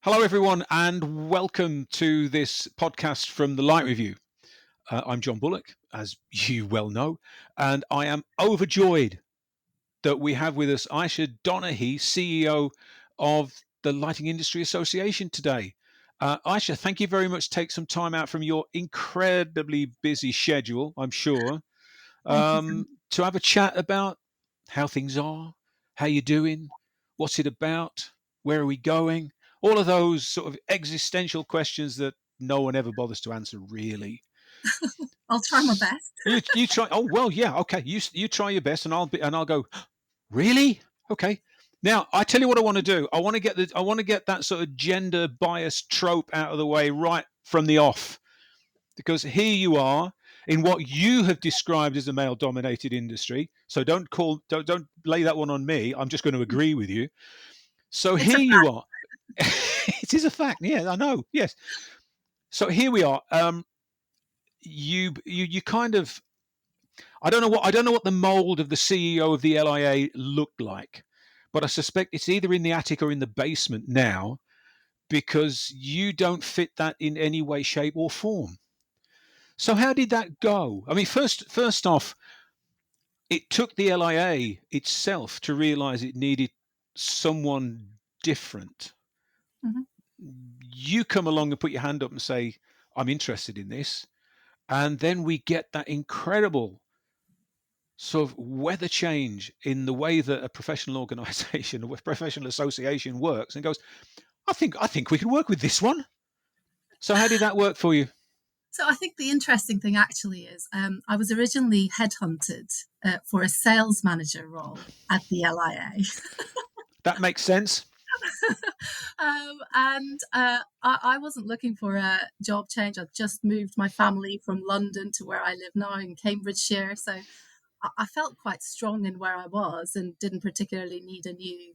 Hello, everyone, and welcome to this podcast from the Light Review. I'm John Bullock, as you well know, and I am overjoyed that we have with us Ayça Donaghy, CEO of the Lighting Industry Association today. Ayça, thank you very much. Take some time out from your incredibly busy schedule, I'm sure, Thank you so much. to have a chat about how things are, how you're doing, what's it about, where are we going, all of those sort of existential questions that no one ever bothers to answer, really. I'll try my best. You try. Oh well, yeah, okay. You try your best, and I'll go. Really? Okay. Now I tell you what I want to do. I want to get that sort of gender biased trope out of the way right from the off, because here you are in what you have described as a male dominated industry. So don't lay that one on me. I'm just going to agree with you. So It's a here you fact. are. It is a fact. Yeah, I know. Yes. So here we are. You kind of I don't know what the mold of the CEO of the L.I.A looked like, but I suspect it's either in the attic or in the basement now, because you don't fit that in any way, shape, or form. So how did that go? I mean, first off, it took the L.I.A itself to realize it needed someone different. Mhm. You come along and put your hand up and say, I'm interested in this. And then we get that incredible sort of weather change in the way that a professional organization, a professional association works, and goes, I think we can work with this one. So how did that work for you? So I think the interesting thing actually is I was originally headhunted for a sales manager role at the L.I.A. That makes sense. I wasn't looking for a job change. I'd just moved my family from London to where I live now in Cambridgeshire. So I felt quite strong in where I was and didn't particularly need a new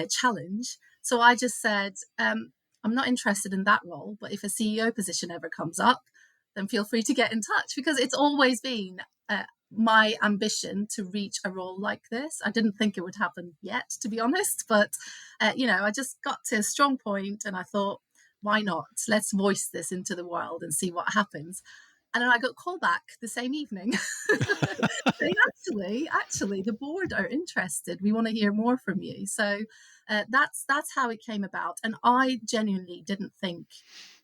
challenge. So I just said, I'm not interested in that role, but if a CEO position ever comes up, then feel free to get in touch because it's always been my ambition to reach a role like this. I didn't think it would happen yet, to be honest, but I just got to a strong point and I thought, why not? Let's voice this into the world and see what happens. And then I got called back the same evening saying, actually, the board are interested. We want to hear more from you. So that's how it came about. And I genuinely didn't think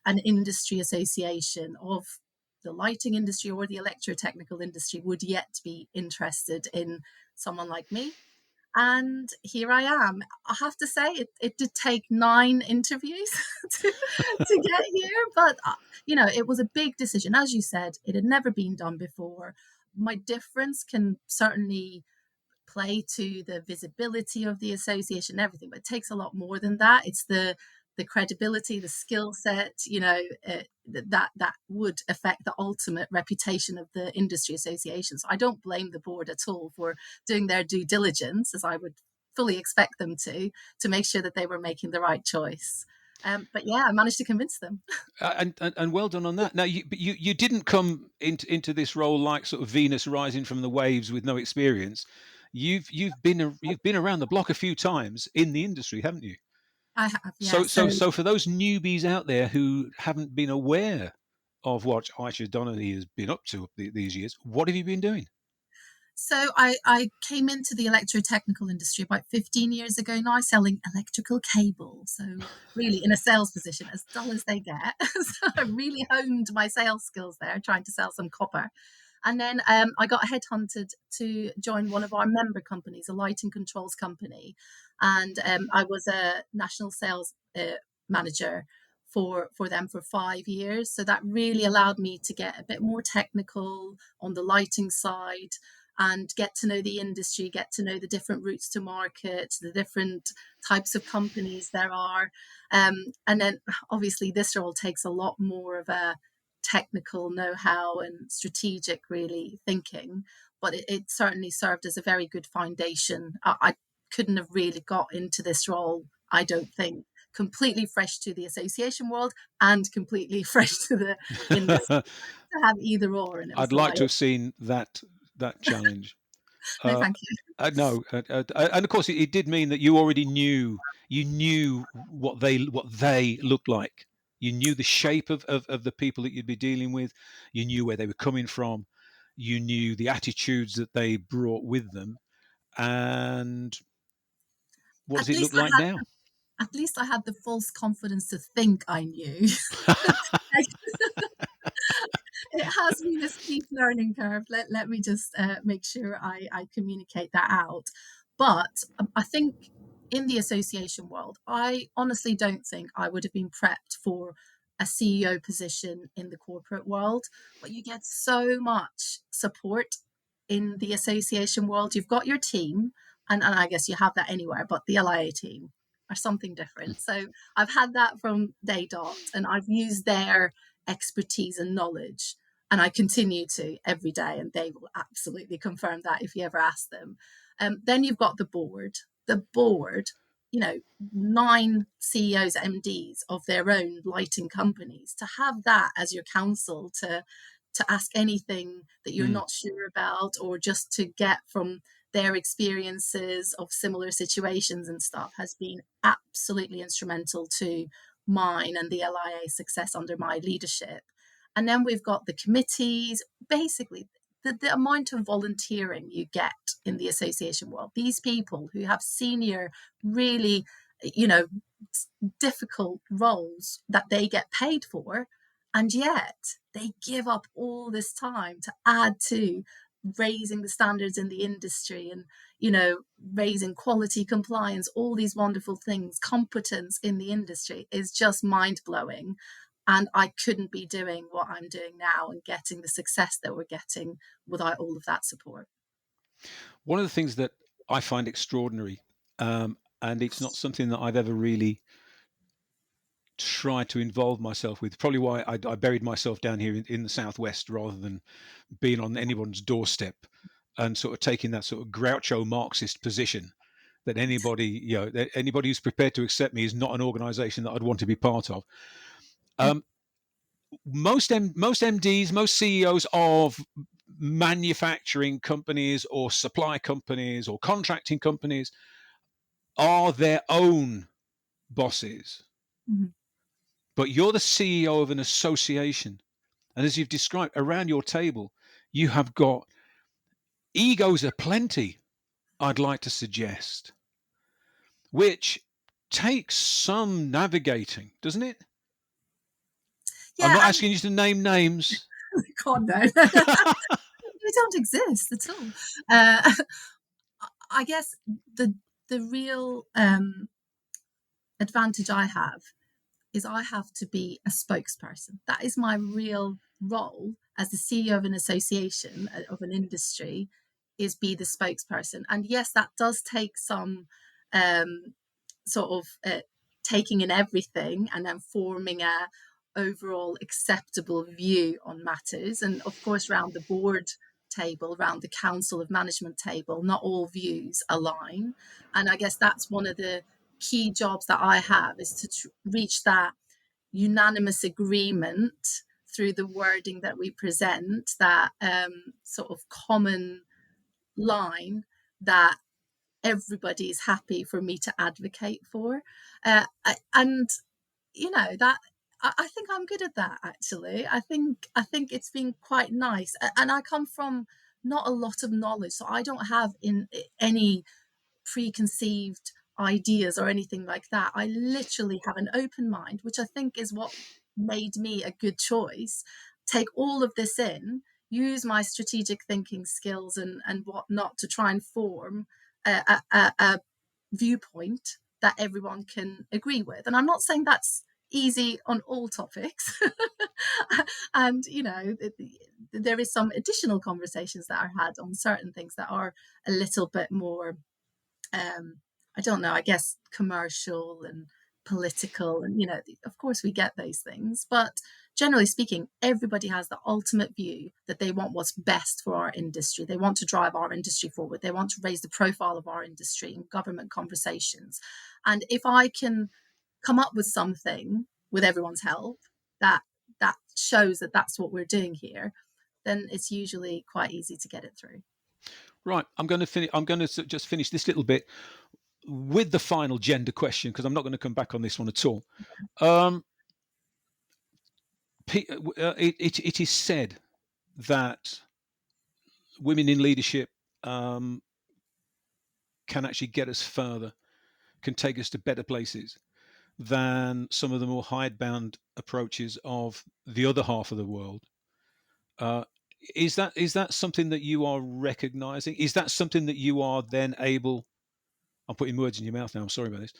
an industry association of the lighting industry or the electrotechnical industry would yet be interested in someone like me. And here I am. I have to say, it did take 9 interviews to get here, but it was a big decision. As you said, it had never been done before. My difference can certainly play to the visibility of the association and everything, but it takes a lot more than that. It's the credibility, the skill set, that would affect the ultimate reputation of the industry association. So I don't blame the board at all for doing their due diligence, as I would fully expect them to make sure that they were making the right choice. But yeah, I managed to convince them. And well done on that. Now, you didn't come into this role like sort of Venus rising from the waves with no experience. You've been around the block a few times in the industry, haven't you? I have, yeah. So for those newbies out there who haven't been aware of what Ayça Donaghy has been up to these years, what have you been doing? So I came into the electrotechnical industry about 15 years ago now, selling electrical cable. So really in a sales position, as dull as they get. So I really honed my sales skills there, trying to sell some copper. And then I got headhunted to join one of our member companies, a lighting controls company. And I was a national sales manager for them for 5 years. So that really allowed me to get a bit more technical on the lighting side and get to know the industry, get to know the different routes to market, the different types of companies there are. And then obviously this role takes a lot more of a technical know-how and strategic really thinking, but it certainly served as a very good foundation. I couldn't have really got into this role, I don't think, completely fresh to the association world and completely fresh to the industry. To have either or, and it was I'd like to like, have seen that challenge. No, Uh, thank you. no, and of course, it did mean that you already knew what they looked like. You knew the shape of the people that you'd be dealing with. You knew where they were coming from. You knew the attitudes that they brought with them. And what does At it look least like now? at least I had the false confidence to think I knew. It has been a steep learning curve. Let me just make sure I communicate that out. But I think in the association world, I honestly don't think I would have been prepped for a CEO position in the corporate world. But you get so much support in the association world. You've got your team, and I guess you have that anywhere, but the L.I.A team are something different. So I've had that from day dot, and I've used their expertise and knowledge, and I continue to every day, and they will absolutely confirm that if you ever ask them. Then you've got the board. The board, you know, 9 CEOs, MDs of their own lighting companies. To have that as your counsel to ask anything that you're Mm, not sure about, or just to get from their experiences of similar situations and stuff, has been absolutely instrumental to mine and the L.I.A success under my leadership. And then we've got the committees. Basically, the amount of volunteering you get in the association world, these people who have senior, really, you know, difficult roles that they get paid for, and yet they give up all this time to add to raising the standards in the industry, and raising quality, compliance, all these wonderful things. Competence in the industry is just mind-blowing, and I couldn't be doing what I'm doing now and getting the success that we're getting without all of that support. one of the things that I find extraordinary, and it's not something that I've ever really tried to involve myself with. Probably why I buried myself down here in the southwest rather than being on anyone's doorstep and sort of taking that sort of Groucho Marxist position that anybody who's prepared to accept me is not an organisation that I'd want to be part of. Yeah. Um, most MDs, most CEOs of manufacturing companies or supply companies or contracting companies are their own bosses. Mhm. But you're the CEO of an association. And as you've described around your table, you have got egos aplenty, I'd like to suggest, which takes some navigating, doesn't it? I'm Yeah, not and asking you to name names. God, no. They don't exist at all. Uh, I guess the real advantage I have is I have to be a spokesperson. That is my real role as the CEO of an association, of an industry, is be the spokesperson. And yes, that does take some um, sort of taking in everything and then forming a overall acceptable view on matters. And of course, around the board table, around the council of management table, not all views align. And I guess that's one of the key jobs that I have, is to reach that unanimous agreement through the wording that we present, that sort of common line that everybody is happy for me to advocate for. And that I think I'm good at that, actually. I think it's been quite nice. And I come from not a lot of knowledge, so I don't have in any preconceived ideas or anything like that. I literally have an open mind, which I think is what made me a good choice. Take all of this in, use my strategic thinking skills and whatnot to try and form a viewpoint that everyone can agree with. And I'm not saying that's easy on all topics. And there is some additional conversations that are had on certain things that are a little bit more um, I don't know, I guess commercial and political. And, of course, we get those things. But generally speaking, everybody has the ultimate view that they want what's best for our industry. They want to drive our industry forward. They want to raise the profile of our industry in government conversations. And if I can come up with something with everyone's help that shows that that's what we're doing here, then it's usually quite easy to get it through. Right. I'm going to finish. I'm going to just finish this little bit with the final gender question because I'm not going to come back on this one at all. Um, it is said that women in leadership um, can actually get us further, can take us to better places than some of the more hidebound approaches of the other half of the world. Uh, is that something that you are recognizing? Is that something that you are then able? I'm putting words in your mouth now. I'm sorry about this.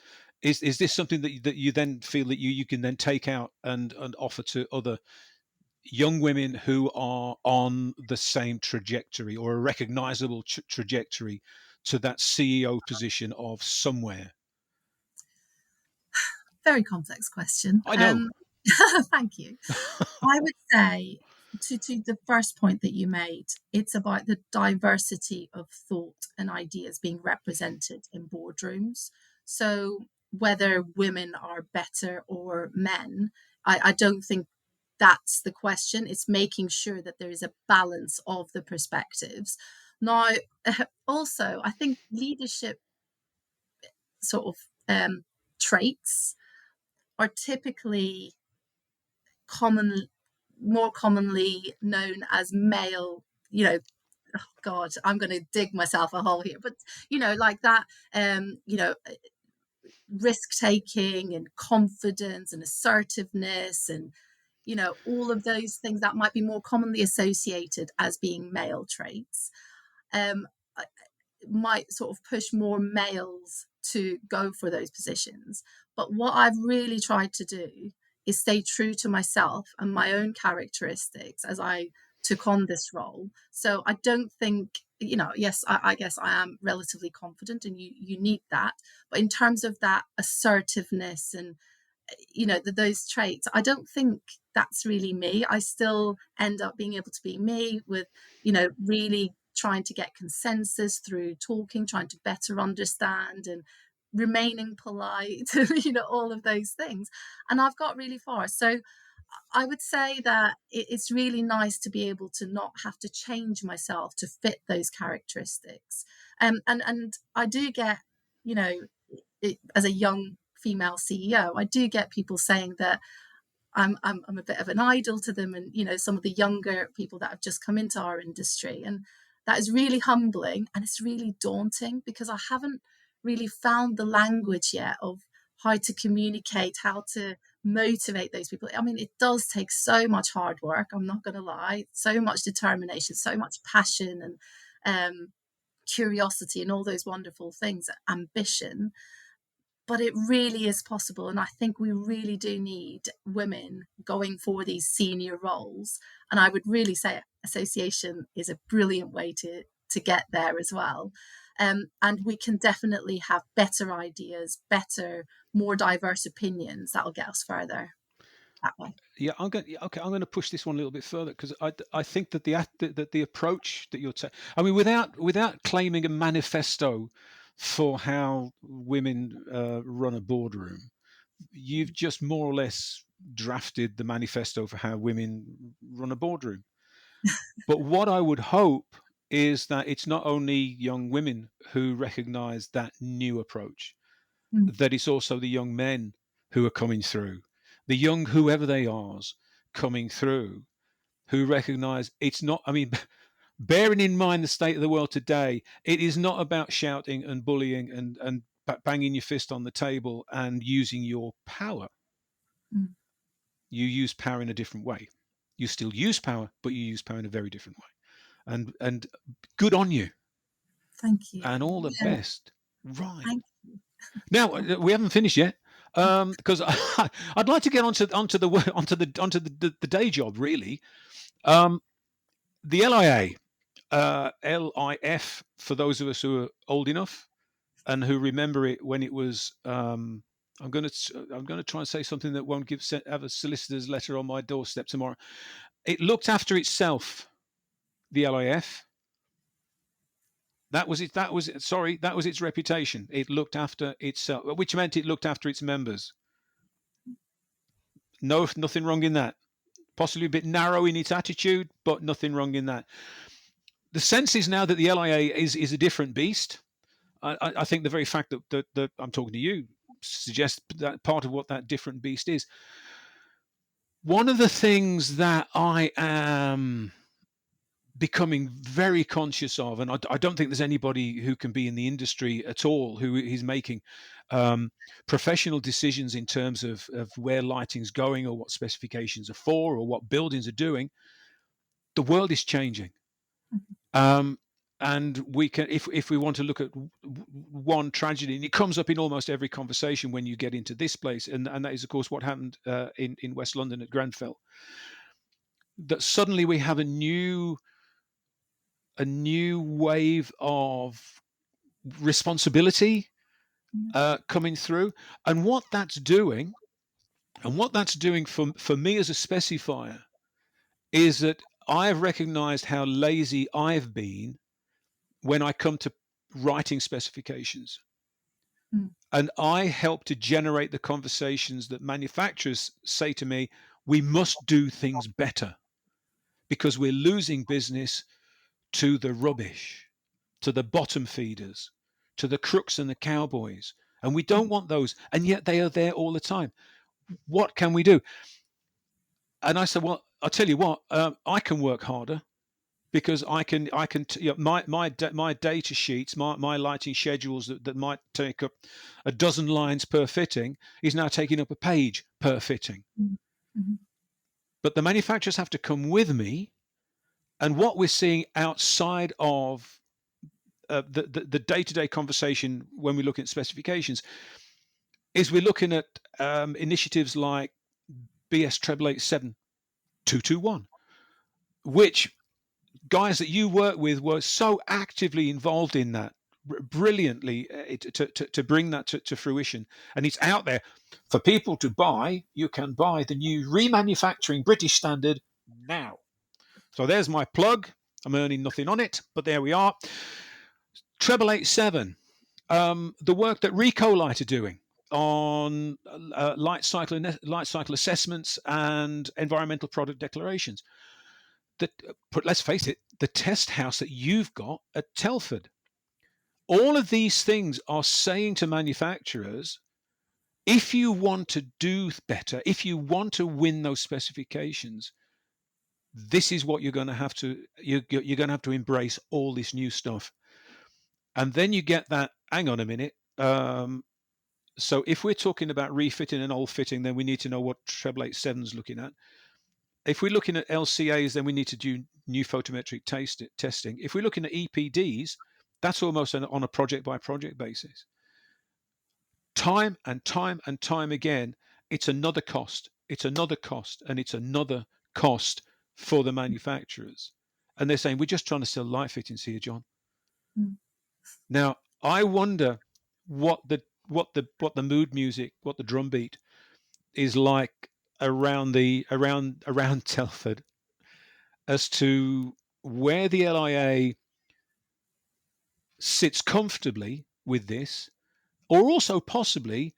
Is this something that you then feel that you can then take out and offer to other young women who are on the same trajectory or a recognizable trajectory to that CEO position of somewhere? Very complex question. I know. Thank you. I would say to the first point that you made, it's about the diversity of thought and ideas being represented in boardrooms. So whether women are better or men, I don't think that's the question. It's making sure that there is a balance of the perspectives. Now, also, I think leadership sort of traits are typically common more commonly known as male, you know, oh God, I'm going to dig myself a hole here, but like that, risk taking and confidence and assertiveness and all of those things that might be more commonly associated as being male traits. um, might sort of push more males to go for those positions. But what I've really tried to do is stay true to myself and my own characteristics as I took on this role. So I don't think, yes, I guess I am relatively confident and you need that. But in terms of that assertiveness and those traits, I don't think that's really me. I still end up being able to be me with really trying to get consensus through talking, trying to better understand and remaining polite, all of those things. And I've got really far. So I would say that it's really nice to be able to not have to change myself to fit those characteristics. And I do get, you know, as a young female CEO, I do get people saying that I'm a bit of an idol to them, and some of the younger people that have just come into our industry, and that is really humbling and it's really daunting because I haven't really found the language yet of how to communicate, how to motivate those people. I mean, it does take so much hard work. I'm not going to lie, so much determination, so much passion, and curiosity, and all those wonderful things, ambition, but it really is possible. And I think we really do need women going for these senior roles. And I would really say association is a brilliant way to get there as well. And we can definitely have better ideas, better, more diverse opinions that'll get us further that way. Yeah, okay. I'm going to push this one a little bit further because I think that the approach that you're taking. I mean, without claiming a manifesto for how women run a boardroom, you've just more or less drafted the manifesto for how women run a boardroom. But what I would hope is that it's not only young women who recognise that new approach, Mm, that it's also the young men who are coming through, the young whoever they are coming through, who recognise it's not. I mean, bearing in mind the state of the world today, it is not about shouting and bullying and banging your fist on the table and using your power. mm. You use power in a different way. You still use power, but you use power in a very different way. And good on you, Thank you. and all the Yeah, best. Right. thank you. Now we haven't finished yet because I'd like to get onto the day job really. Um, the LIA, LIF for those of us who are old enough and who remember it when it was. I'm going to try and say something that won't have a solicitor's letter on my doorstep tomorrow. It looked after itself. The LIF. That was it. That was it. Sorry, that was its reputation. It looked after itself, which meant it looked after its members. No, nothing wrong in that. Possibly a bit narrow in its attitude, but nothing wrong in that. the sense is now that the LIA is a different beast. I think the very fact that I'm talking to you suggests that part of what that different beast is. One of the things that I am becoming very conscious of, and I don't think there's anybody who can be in the industry at all who is making um, professional decisions in terms of where lighting's going or what specifications are for or what buildings are doing. The world is changing. Mhm. Um, and we can, if we want to look at one tragedy, and it comes up in almost every conversation when you get into this place, and that is, of course, what happened in West London at Grenfell. That suddenly we have a new wave of responsibility Yeah. coming through, and what that's doing for me as a specifier is that I've recognized how lazy I've been when I come to writing specifications. Mm. And I help to generate the conversations that manufacturers say to me, we must do things better because we're losing business to the rubbish, to the bottom feeders, to the crooks and the cowboys. And we don't Mhm. want those. And yet they are there all the time. What can we do? And I said, well, I'll tell you what, I can work harder because my data sheets, my lighting schedules that might take up a dozen lines per fitting is now taking up a page per fitting. Mhm. Mhm. But the manufacturers have to come with me, and what we're seeing outside of the day-to-day conversation when we look at specifications is we're looking at initiatives like BS 887 which guys that you work with were so actively involved in that brilliantly to bring that to fruition, and it's out there for people to buy. You can buy the new remanufacturing British standard now. So there's my plug. I'm earning nothing on it, but there we are. 887, the work that Ricolite are doing on light cycle assessments and environmental product declarations. But let's face it, the test house that you've got at Telford. All of these things are saying to manufacturers, if you want to do better, if you want to win those specifications, this is what you're going to have to embrace all this new stuff. And then you get that, hang on a minute. So if we're talking about refitting and old fitting, then we need to know what 887 is looking at. If we're looking at LCAs, then we need to do new photometric testing. If we're looking at EPDs, that's almost on a project by project basis. Time and time and time again, it's another cost, it's another cost, and it's another cost for the manufacturers. And they're saying, we're just trying to sell light fittings here, John. Mm. Now, I wonder what the mood music, what the drum beat is like around Telford as to where the LIA sits comfortably with this, or also possibly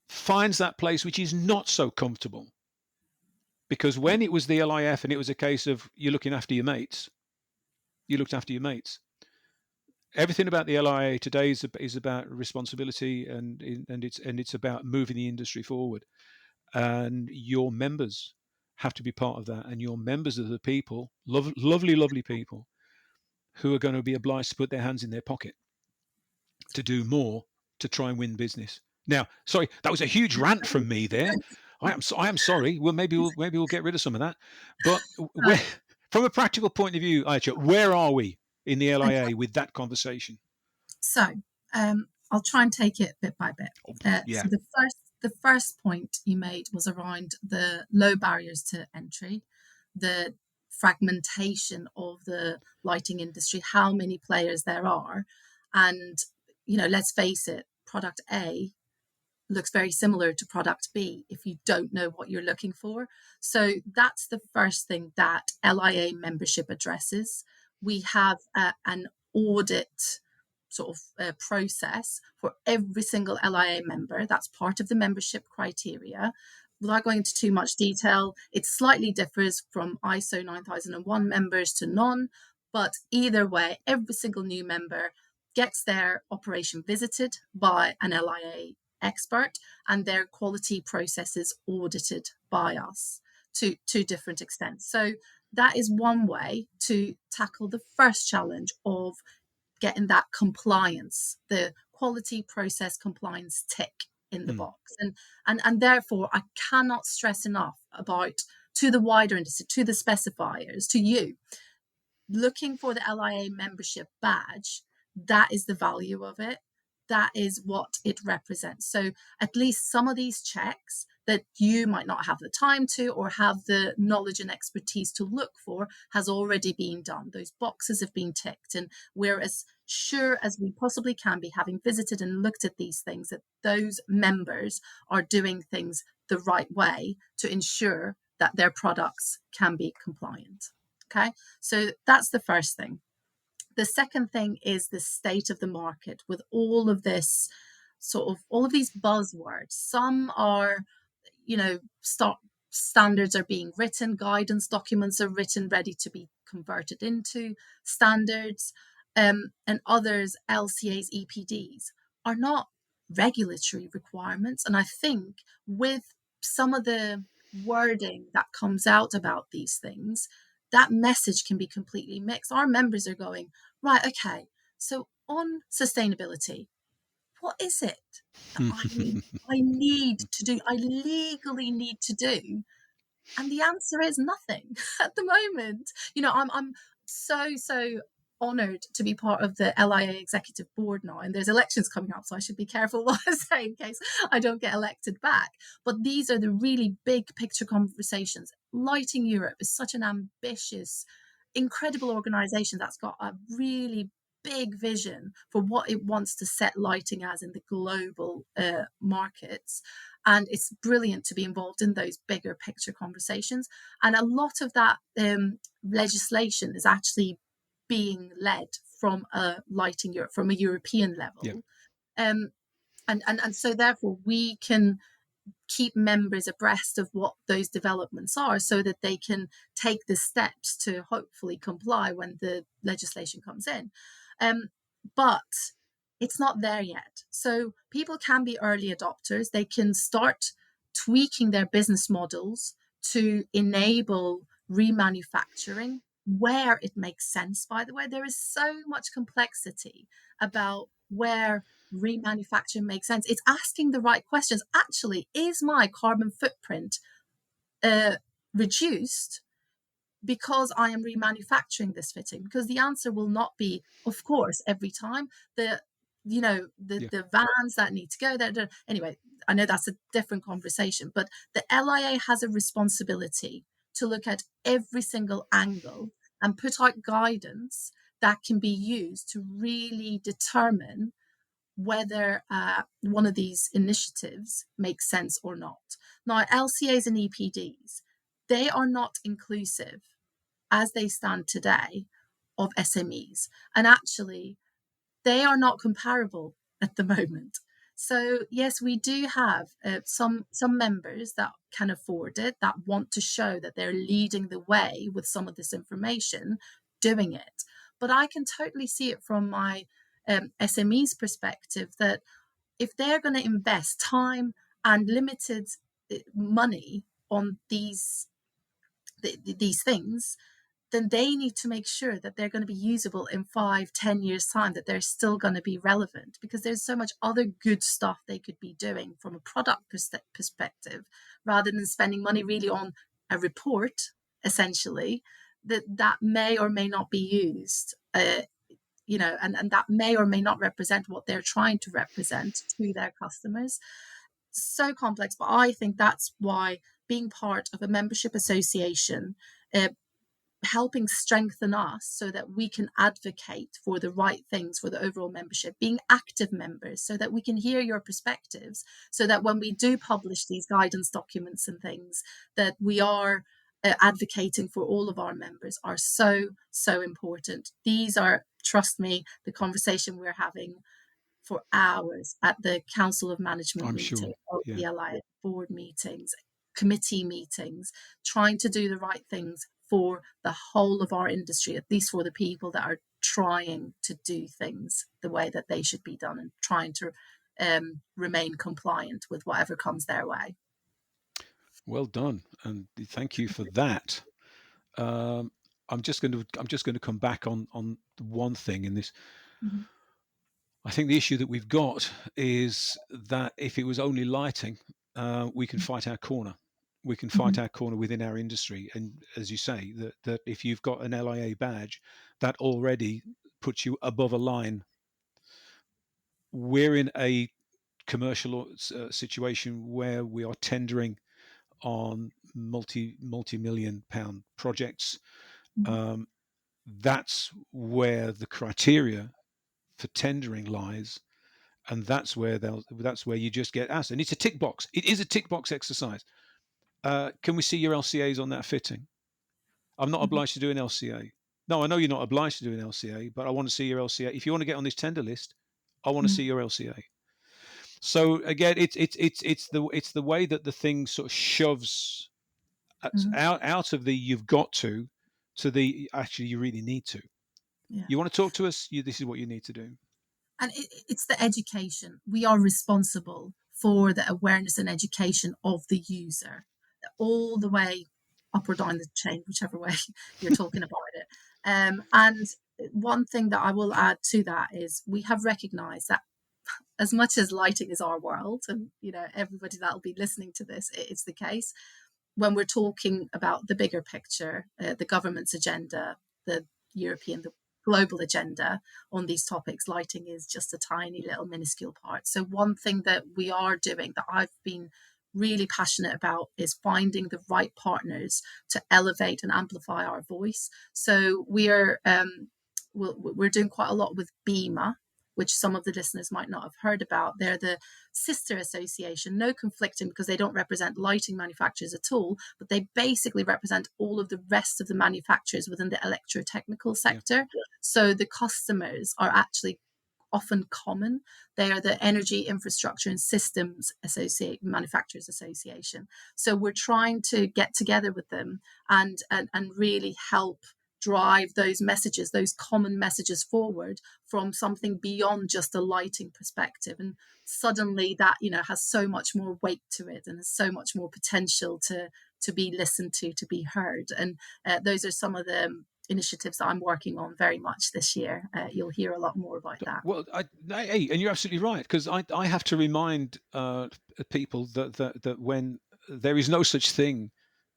finds that place which is not so comfortable. Because when it was the LIF and it was a case of you looking after your mates, you looked after your mates. Everything about the LIA today is about responsibility, and it's about moving the industry forward. And your members have to be part of that. And your members are the people, lovely, lovely people, who are going to be obliged to put their hands in their pocket to do more to try and win business. Now, sorry, that was a huge rant from me there. I am sorry. Well, maybe we'll get rid of some of that. But where, from a practical point of view, Ayça, where are we in the Okay. LIA with that conversation? So I'll try and take it bit by bit. Oh, So yeah. the first point you made was around the low barriers to entry, the fragmentation of the lighting industry, how many players there are, and let's face it, product A looks very similar to product B if you don't know what you're looking for. So that's the first thing that LIA membership addresses. We have an audit sort of process for every single LIA member. That's part of the membership criteria. Without going into too much detail, it slightly differs from ISO 9001 members to none, But either way, every single new member gets their operation visited by an LIA expert and their quality processes audited by us to different extents. So that is one way to tackle the first challenge of getting that compliance, the quality process compliance tick in the Mm. box. And therefore I cannot stress enough about, to the wider industry, to the specifiers, to you, looking for the LIA membership badge, that is the value of it. That is what it represents. So at least some of these checks that you might not have the time to or have the knowledge and expertise to look for has already been done. Those boxes have been ticked, and we're as sure as we possibly can be, having visited and looked at these things, that those members are doing things the right way to ensure that their products can be compliant. Okay, so that's the first thing. The second thing is the state of the market with all of this sort of all of these buzzwords. Some are, standards are being written, guidance documents are written, ready to be converted into standards, and others, LCAs, EPDs, are not regulatory requirements. And I think with some of the wording that comes out about these things, that message can be completely mixed. Our members are going, right, okay, so on sustainability, what is it that I need to do, I legally need to do? And the answer is nothing at the moment. I'm so honored to be part of the LIA executive board now, and there's elections coming up, so I should be careful what I say in case I don't get elected back. But these are the really big picture conversations. Lighting Europe is such an ambitious, incredible organization that's got a really big vision for what it wants to set lighting as in the global markets. And it's brilliant to be involved in those bigger picture conversations. And a lot of that legislation is actually being led from a Lighting Europe, from a European Yeah. level. Um, and so therefore we can keep members abreast of what those developments are so that they can take the steps to hopefully comply when the legislation comes in. But it's not there yet. So people can be early adopters. They can start tweaking their business models to enable remanufacturing where it makes sense. By the way, there is so much complexity about where remanufacturing makes sense. It's asking the right questions. Actually, is my carbon footprint uh, reduced because I am remanufacturing this fitting? Because the answer will not be, of course, every time. Yeah. The vans that need to go there. Anyway, I know that's a different conversation, but the LIA has a responsibility to look at every single angle and put out guidance that can be used to really determine whether one of these initiatives makes sense or not. Now, LCAs and EPDs, they are not inclusive as they stand today of SMEs. And actually, they are not comparable at the moment. So yes, we do have some members that can afford it, that want to show that they're leading the way with some of this information, doing it. But I can totally see it from my SME's perspective that if they're going to invest time and limited money on these things, then they need to make sure that they're going to be usable in 5-10 years time, that they're still going to be relevant, because there's so much other good stuff they could be doing from a product perspective, rather than spending money really on a report, essentially, that may or may not be used, and that may or may not represent what they're trying to represent to their customers. So complex, but I think that's why being part of a membership association, uh, helping strengthen us so that we can advocate for the right things for the overall membership, being active members so that we can hear your perspectives, so that when we do publish these guidance documents and things, that we are advocating for all of our members, are so important. These are, trust me, the conversation we're having for hours at the Council of Management I'm meeting, sure. of Yeah. the L.I.A board meetings, committee meetings, trying to do the right things for the whole of our industry, at least for the people that are trying to do things the way that they should be done and trying to remain compliant with whatever comes their way. Well done, and thank you for that. Um, I'm just going to come back on one thing in this. Mhm, I think the issue that we've got is that if it was only lighting, we can fight our corner. We can mhm, fight our corner within our industry, and as you say, that if you've got an LIA badge, that already puts you above a line. We're in a commercial situation where we are tendering on multi-million pound projects. mhm, Um, that's where the criteria for tendering lies, and that's where you just get asked, and it's a tick box. It is a tick box exercise. Can we see your LCAs on that fitting? I'm not mhm, obliged to do an LCA. No, I know you're not obliged to do an LCA, but I want to see your LCA. If you want to get on this tender list, I want to mhm, see your LCA. So again, it's the way that the thing sort of shoves mhm. out of the you've got to the actually you really need to. Yeah. You want to talk to us? This is what you need to do. And it's the education. We are responsible for the awareness and education of the user, all the way up or down the chain, whichever way you're talking about it. And one thing that I will add to that is we have recognized that as much as lighting is our world, and everybody that will be listening to this, it's the case. When we're talking about the bigger picture, the government's agenda, the European, the global agenda on these topics, lighting is just a tiny little minuscule part. So, one thing that we are doing that I've been really passionate about is finding the right partners to elevate and amplify our voice. So, we're doing quite a lot with BEMA, which some of the listeners might not have heard about. They're the sister association, no conflicting because they don't represent lighting manufacturers at all, but they basically represent all of the rest of the manufacturers within the electrotechnical Yeah. sector. So the customers are actually often common. They are the Energy Infrastructure and Systems Manufacturers Association. So we're trying to get together with them and really help drive those messages, those common messages forward from something beyond just a lighting perspective. And suddenly that, has so much more weight to it and has so much more potential to be listened to be heard. And those are some of the initiatives that I'm working on very much this year. You'll hear a lot more about that. Well, hey, and you're absolutely right, because I have to remind people that when there is no such thing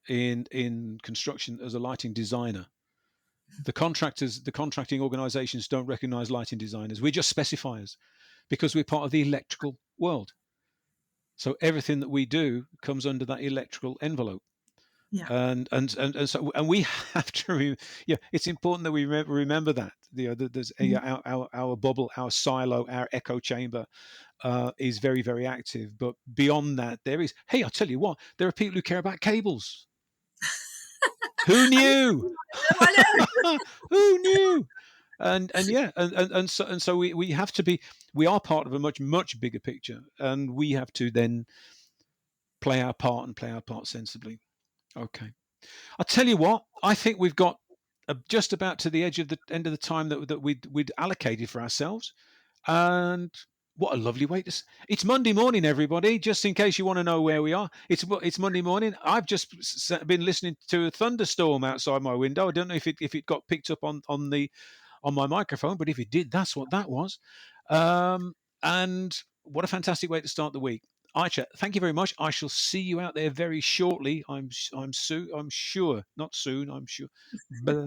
in construction as a lighting designer. The contracting organisations don't recognise lighting designers. We're just specifiers because we're part of the electrical world. So everything that we do comes under that electrical envelope. Yeah. And we have to yeah, it's important that we remember that there's Mhm. our bubble, our silo, our echo chamber is very, very active, but beyond that there is, hey, I'll tell you what, there are people who care about cables. Who I know, knew? I know. Who knew? And yeah, and so we have to be, we are part of a much bigger picture, and we have to then play our part and play our part sensibly. Okay. I'll tell you what, I think we've got just about to the edge of the end of the time that we'd allocated for ourselves. And what a lovely way to. It's Monday morning, everybody. Just in case you want to know where we are, it's Monday morning. I've just been listening to a thunderstorm outside my window. I don't know if it got picked up on my microphone, but if it did, that's what that was. And what a fantastic way to start the week. Ayça, thank you very much. I shall see you out there very shortly. I'm sure, not soon. I'm sure. But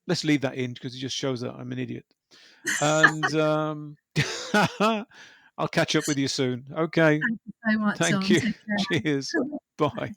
let's leave that in because it just shows that I'm an idiot. And I'll catch up with you soon. Okay. Thank you so much, Thank John. you. Take Cheers. care. Bye.